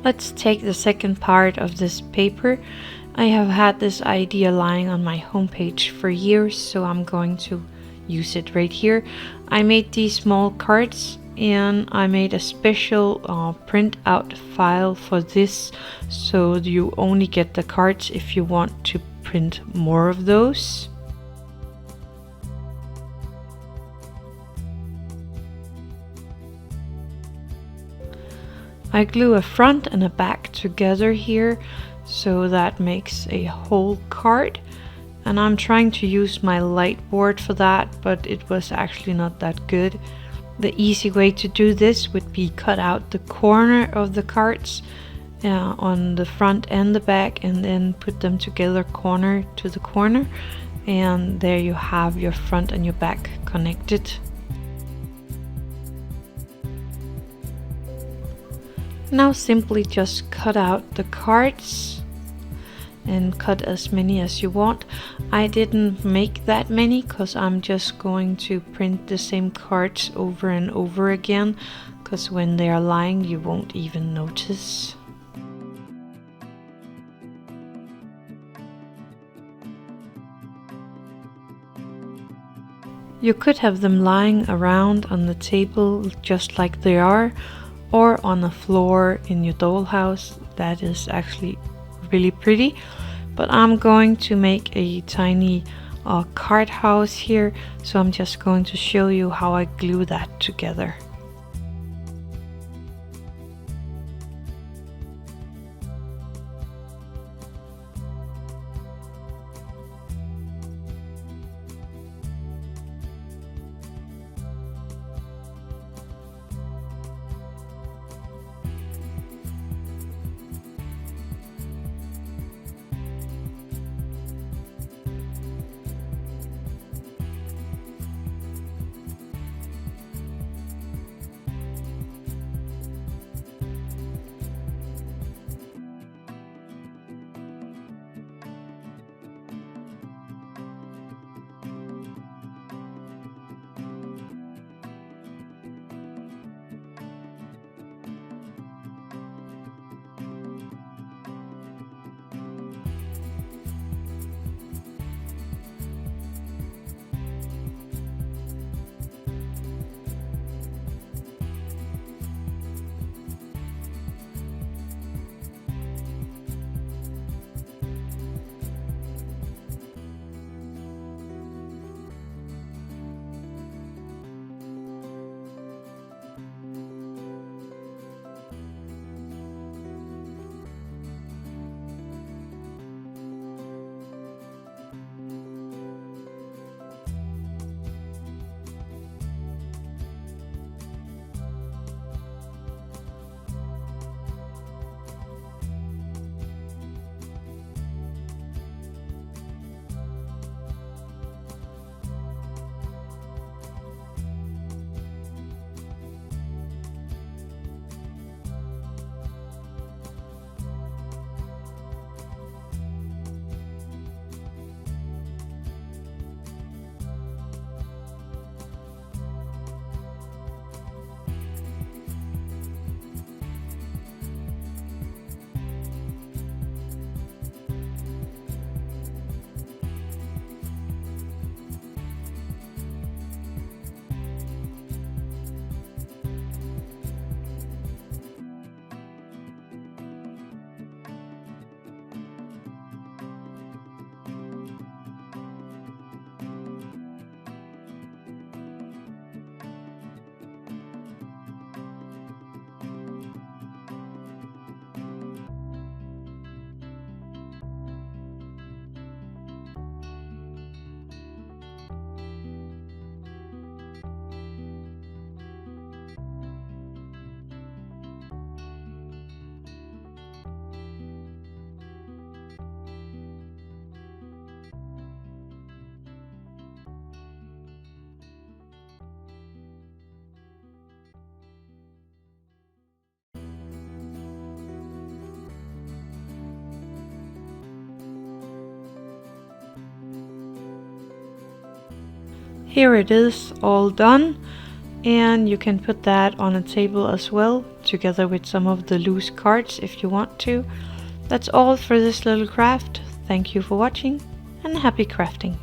Let's take the second part of this paper. I have had this idea lying on my homepage for years, so I'm going to use it right here. I made these small cards and I made a special print out file for this, so you only get the cards if you want to print more of those. I glue a front and a back together here, so that makes a whole card. And I'm trying to use my light board for that, but it was actually not that good. The easy way to do this would be cut out the corner of the cards on the front and the back, and then put them together corner to the corner, and there you have your front and your back connected. Now simply just cut out the cards and cut as many as you want. I didn't make that many because I'm just going to print the same cards over and over again, because when they are lying you won't even notice. You could have them lying around on the table just like they are, or on the floor in your dollhouse. That is actually really pretty, but I'm going to make a tiny card house here, so I'm just going to show you how I glue that together. Here it is, all done. and you can put that on a table as well, together with some of the loose cards if you want to. That's all for this little craft. Thank you for watching, and happy crafting!